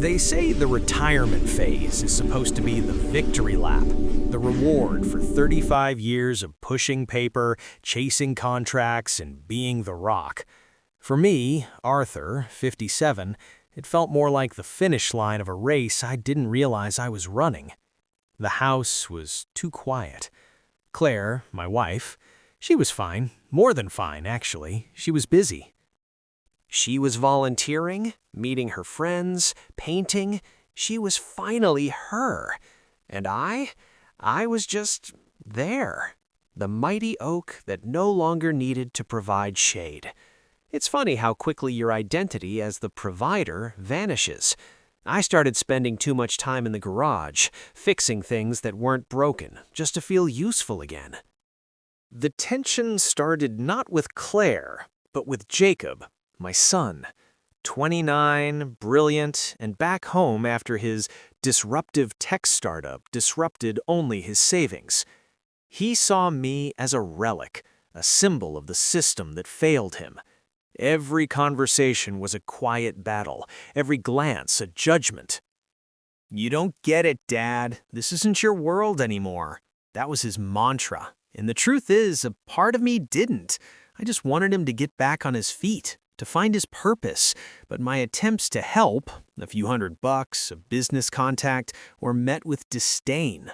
They say the retirement phase is supposed to be the victory lap, the reward for 35 years of pushing paper, chasing contracts, and being the rock. For me, Arthur, 57, it felt more like the finish line of a race I didn't realize I was running. The house was too quiet. Claire, my wife, she was fine, more than fine, actually. She was busy. She was volunteering, meeting her friends, painting. She was finally her. And I was just there. The mighty oak that no longer needed to provide shade. It's funny how quickly your identity as the provider vanishes. I started spending too much time in the garage, fixing things that weren't broken, just to feel useful again. The tension started not with Claire, but with Jacob, my son. 29, brilliant, and back home after his disruptive tech startup disrupted only his savings. He saw me as a relic, a symbol of the system that failed him. Every conversation was a quiet battle, every glance a judgment. "You don't get it, Dad. This isn't your world anymore." That was his mantra. And the truth is, a part of me didn't. I just wanted him to get back on his feet, to find his purpose, but my attempts to help, a few $100, a business contact, were met with disdain.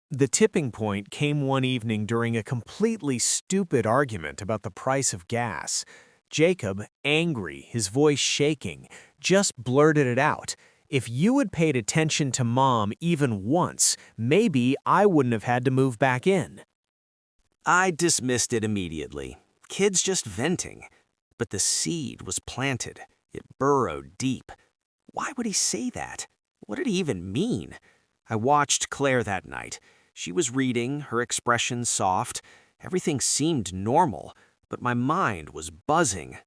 The tipping point came one evening during a completely stupid argument about the price of gas. Jacob, angry, his voice shaking, just blurted it out. "If you had paid attention to Mom even once, maybe I wouldn't have had to move back in." I dismissed it immediately. Kids just venting. But the seed was planted. It burrowed deep. Why would he say that? What did he even mean? I watched Claire that night. She was reading, her expression soft. Everything seemed normal, but my mind was buzzing.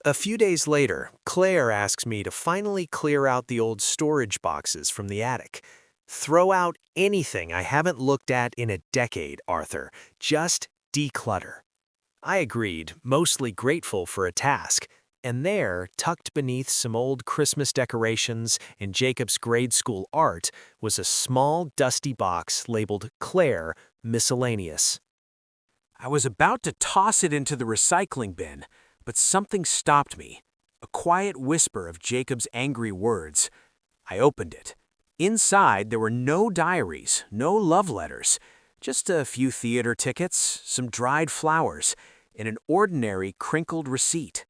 A few days later, Claire asks me to finally clear out the old storage boxes from the attic. "Throw out anything I haven't looked at in a decade, Arthur. Just declutter." I agreed, mostly grateful for a task. And there, tucked beneath some old Christmas decorations and Jacob's grade school art, was a small, dusty box labeled Claire Miscellaneous. I was about to toss it into the recycling bin, but something stopped me. A quiet whisper of Jacob's angry words. I opened it. Inside, there were no diaries, no love letters, just a few theater tickets, some dried flowers, and an ordinary crinkled receipt.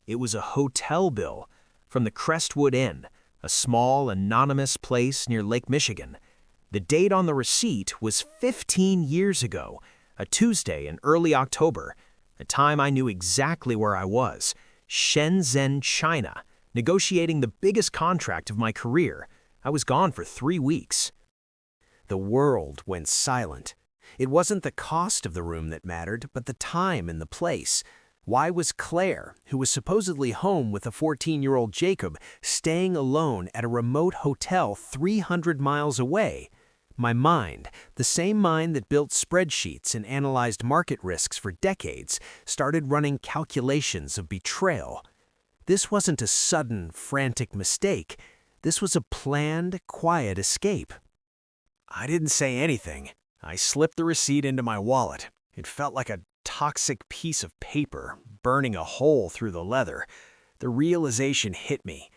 It was a hotel bill from the Crestwood Inn, a small, anonymous place near Lake Michigan. The date on the receipt was 15 years ago, a Tuesday in early October, a time I knew exactly where I was, Shenzhen, China, negotiating the biggest contract of my career. I was gone for 3 weeks. The world went silent. It wasn't the cost of the room that mattered, but the time and the place. Why was Claire, who was supposedly home with a 14-year-old Jacob, staying alone at a remote hotel 300 miles away? My mind, the same mind that built spreadsheets and analyzed market risks for decades, started running calculations of betrayal. This wasn't a sudden, frantic mistake. This was a planned, quiet escape. I didn't say anything. I slipped the receipt into my wallet. It felt like a toxic piece of paper, burning a hole through the leather. The realization hit me.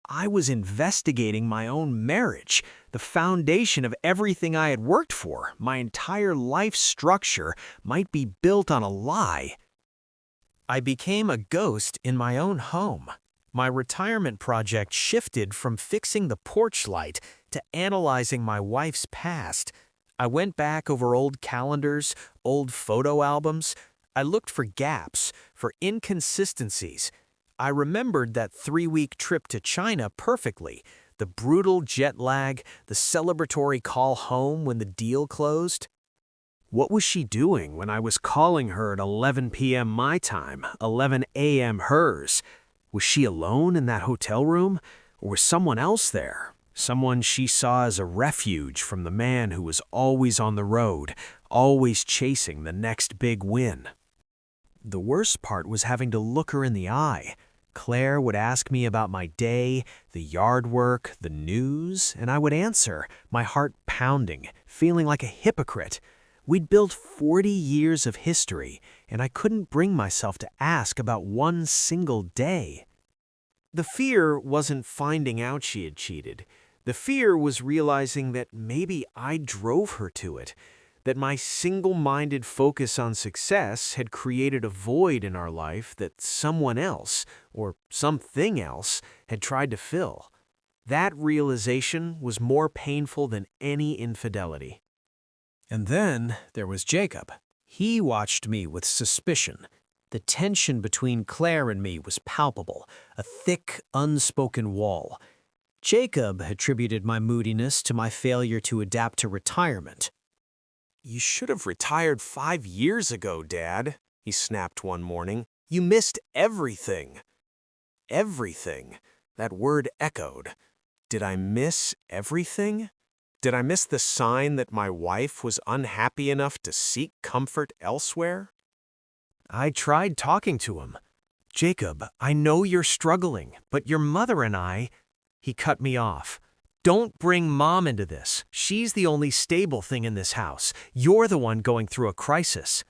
I was investigating my own marriage, the foundation of everything I had worked for. My entire life structure might be built on a lie. I became a ghost in my own home. My retirement project shifted from fixing the porch light to analyzing my wife's past. I went back over old calendars, old photo albums. I looked for gaps, for inconsistencies. I remembered that 3-week trip to China perfectly. The brutal jet lag, the celebratory call home when the deal closed. What was she doing when I was calling her at 11 p.m. my time, 11 a.m. hers? Was she alone in that hotel room, or was someone else there? Someone she saw as a refuge from the man who was always on the road, always chasing the next big win. The worst part was having to look her in the eye. Claire would ask me about my day, the yard work, the news, and I would answer, my heart pounding, feeling like a hypocrite. We'd built 40 years of history, and I couldn't bring myself to ask about one single day. The fear wasn't finding out she had cheated. The fear was realizing that maybe I drove her to it, that my single-minded focus on success had created a void in our life that someone else, or something else, had tried to fill. That realization was more painful than any infidelity. And then there was Jacob. He watched me with suspicion. The tension between Claire and me was palpable, a thick, unspoken wall. Jacob attributed my moodiness to my failure to adapt to retirement. "You should have retired 5 years ago, Dad," he snapped one morning. "You missed everything." Everything. That word echoed. Did I miss everything? Did I miss the sign that my wife was unhappy enough to seek comfort elsewhere? I tried talking to him. "Jacob, I know you're struggling, but your mother and I—" He cut me off. "Don't bring Mom into this. She's the only stable thing in this house. You're the one going through a crisis."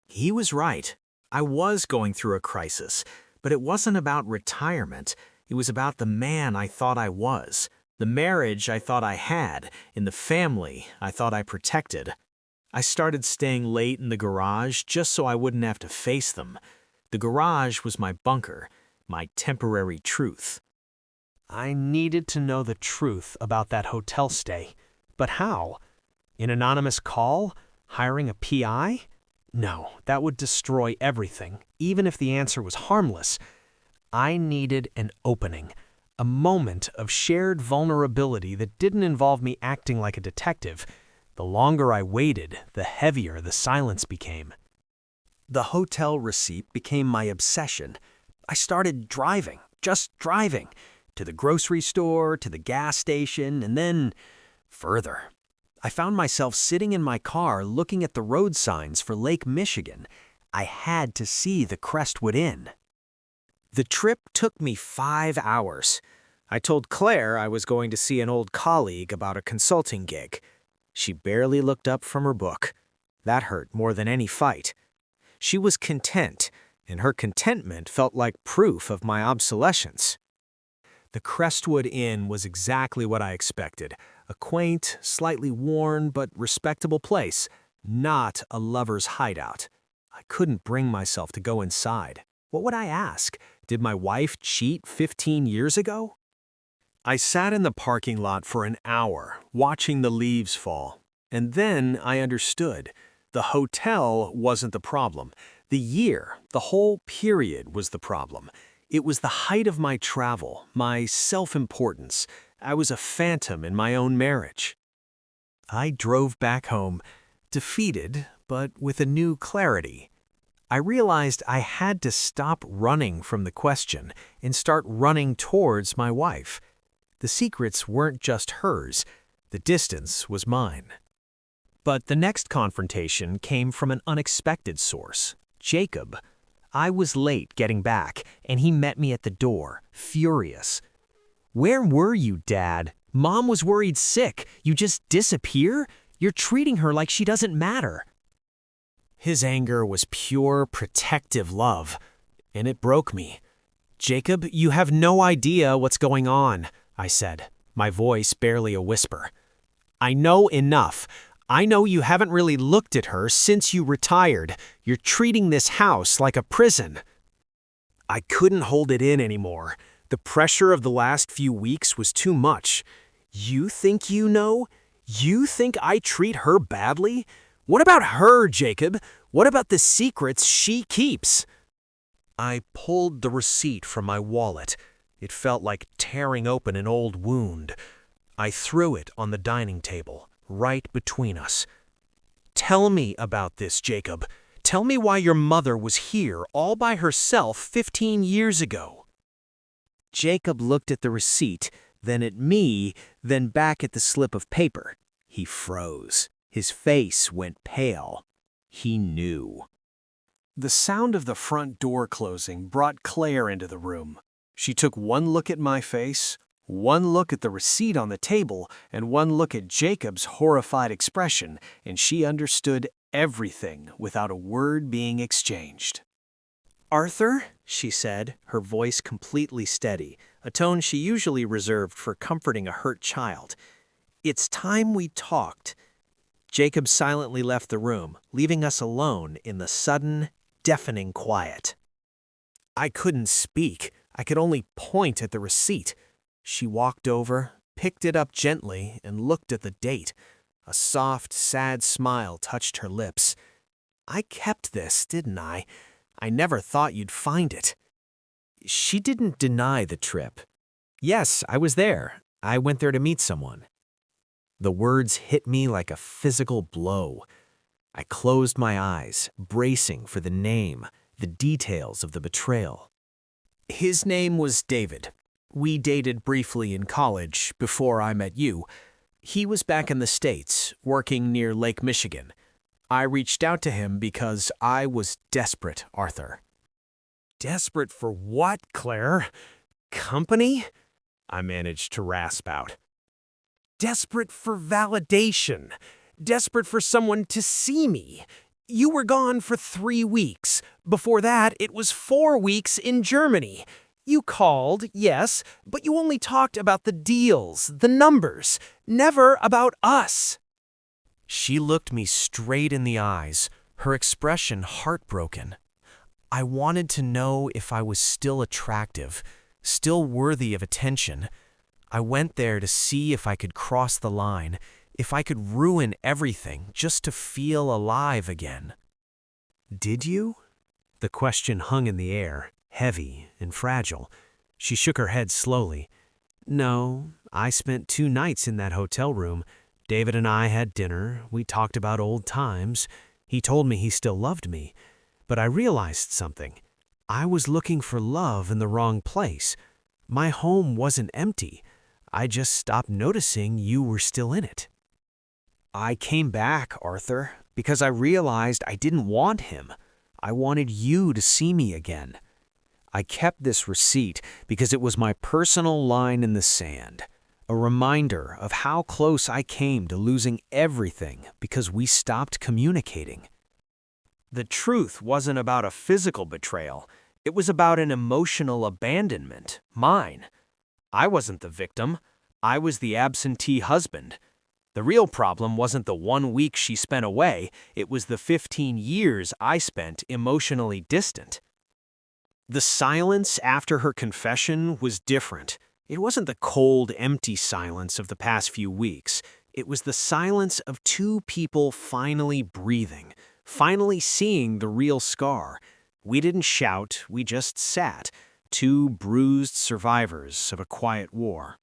He was right. I was going through a crisis, but it wasn't about retirement. It was about the man I thought I was, the marriage I thought I had, in the family I thought I protected. I started staying late in the garage just so I wouldn't have to face them. The garage was my bunker, my temporary truth. I needed to know the truth about that hotel stay. But how? An anonymous call? Hiring a PI? No, that would destroy everything, even if the answer was harmless. I needed an opening, a moment of shared vulnerability that didn't involve me acting like a detective. The longer I waited, the heavier the silence became. The hotel receipt became my obsession. I started driving, just driving, to the grocery store, to the gas station, and then further. I found myself sitting in my car looking at the road signs for Lake Michigan. I had to see the Crestwood Inn. The trip took me 5 hours. I told Claire I was going to see an old colleague about a consulting gig. She barely looked up from her book. That hurt more than any fight. She was content, and her contentment felt like proof of my obsolescence. The Crestwood Inn was exactly what I expected. A quaint, slightly worn, but respectable place, not a lover's hideout. I couldn't bring myself to go inside. What would I ask? Did my wife cheat 15 years ago? I sat in the parking lot for an hour, watching the leaves fall. And then I understood. The hotel wasn't the problem. The year, the whole period was the problem. It was the height of my travel, my self-importance. I was a phantom in my own marriage. I drove back home, defeated, but with a new clarity. I realized I had to stop running from the question and start running towards my wife. The secrets weren't just hers. The distance was mine. But the next confrontation came from an unexpected source, Jacob. I was late getting back, and he met me at the door, furious. "Where were you, Dad? Mom was worried sick. You just disappear? You're treating her like she doesn't matter." His anger was pure protective love, and it broke me. "Jacob, you have no idea what's going on," I said, my voice barely a whisper. "I know enough. I know you haven't really looked at her since you retired. You're treating this house like a prison." I couldn't hold it in anymore. The pressure of the last few weeks was too much. "You think you know? You think I treat her badly? What about her, Jacob? What about the secrets she keeps?" I pulled the receipt from my wallet. It felt like tearing open an old wound. I threw it on the dining table, right between us. "Tell me about this, Jacob. Tell me why your mother was here all by herself 15 years ago." Jacob looked at the receipt, then at me, then back at the slip of paper. He froze. His face went pale. He knew. The sound of the front door closing brought Claire into the room. She took one look at my face, one look at the receipt on the table, and one look at Jacob's horrified expression, and she understood everything without a word being exchanged. "Arthur," she said, her voice completely steady, a tone she usually reserved for comforting a hurt child. "It's time we talked." Jacob silently left the room, leaving us alone in the sudden, deafening quiet. I couldn't speak. I could only point at the receipt. She walked over, picked it up gently, and looked at the date. A soft, sad smile touched her lips. "I kept this, didn't I? I never thought you'd find it." She didn't deny the trip. "Yes, I was there. I went there to meet someone." The words hit me like a physical blow. I closed my eyes, bracing for the name, the details of the betrayal. "His name was David. We dated briefly in college before I met you. He was back in the States, working near Lake Michigan. I reached out to him because I was desperate, Arthur." "Desperate for what, Claire? Company?" I managed to rasp out. "Desperate for validation. Desperate for someone to see me. You were gone for 3 weeks. Before that, it was 4 weeks in Germany. You called, yes, but you only talked about the deals, the numbers, never about us." She looked me straight in the eyes, her expression heartbroken. I wanted to know if I was still attractive, still worthy of attention. I went there to see if I could cross the line, if I could ruin everything just to feel alive again. "Did you?" The question hung in the air, heavy and fragile. She shook her head slowly. "No, I spent 2 nights in that hotel room. David and I had dinner. We talked about old times. He told me he still loved me. But I realized something. I was looking for love in the wrong place. My home wasn't empty. I just stopped noticing you were still in it." "I came back, Arthur, because I realized I didn't want him. I wanted you to see me again. I kept this receipt because it was my personal line in the sand, a reminder of how close I came to losing everything because we stopped communicating." The truth wasn't about a physical betrayal. It was about an emotional abandonment, mine. I wasn't the victim. I was the absentee husband. The real problem wasn't the 1 week she spent away. It was the 15 years I spent emotionally distant. The silence after her confession was different. It wasn't the cold, empty silence of the past few weeks. It was the silence of 2 people finally breathing, finally seeing the real scar. We didn't shout, we just sat, 2 bruised survivors of a quiet war.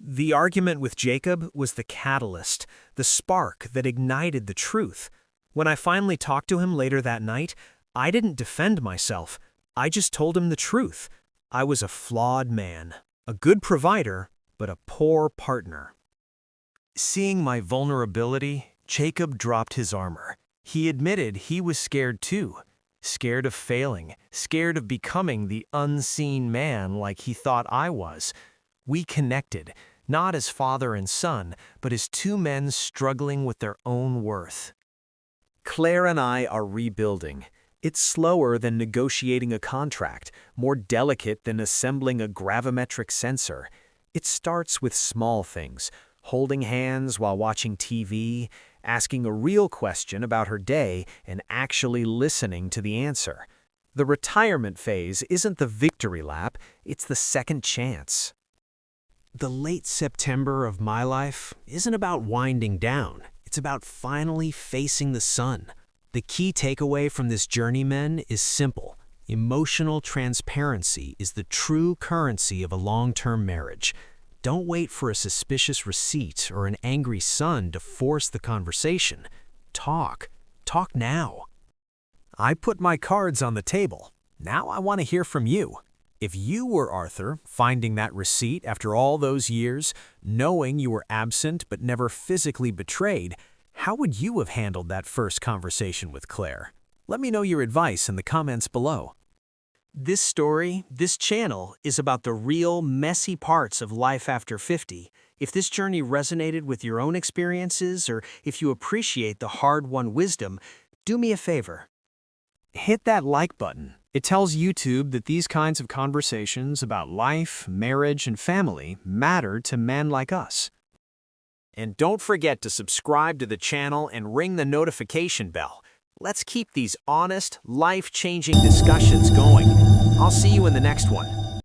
The argument with Jacob was the catalyst, the spark that ignited the truth. When I finally talked to him later that night, I didn't defend myself. I just told him the truth. I was a flawed man, a good provider, but a poor partner. Seeing my vulnerability, Jacob dropped his armor. He admitted he was scared too. Scared of failing, scared of becoming the unseen man like he thought I was. We connected, not as father and son, but as 2 men struggling with their own worth. Claire and I are rebuilding. It's slower than negotiating a contract, more delicate than assembling a gravimetric sensor. It starts with small things, holding hands while watching TV, asking a real question about her day, and actually listening to the answer. The retirement phase isn't the victory lap, it's the second chance. The late September of my life isn't about winding down. It's about finally facing the sun. The key takeaway from this journey, men, is simple. Emotional transparency is the true currency of a long-term marriage. Don't wait for a suspicious receipt or an angry son to force the conversation. Talk. Talk now. I put my cards on the table. Now I want to hear from you. If you were Arthur, finding that receipt after all those years, knowing you were absent but never physically betrayed, how would you have handled that first conversation with Claire? Let me know your advice in the comments below. This story, this channel, is about the real, messy parts of life after 50. If this journey resonated with your own experiences, or if you appreciate the hard-won wisdom, do me a favor. Hit that like button. It tells YouTube that these kinds of conversations about life, marriage, and family matter to men like us. And don't forget to subscribe to the channel and ring the notification bell. Let's keep these honest, life-changing discussions going. I'll see you in the next one.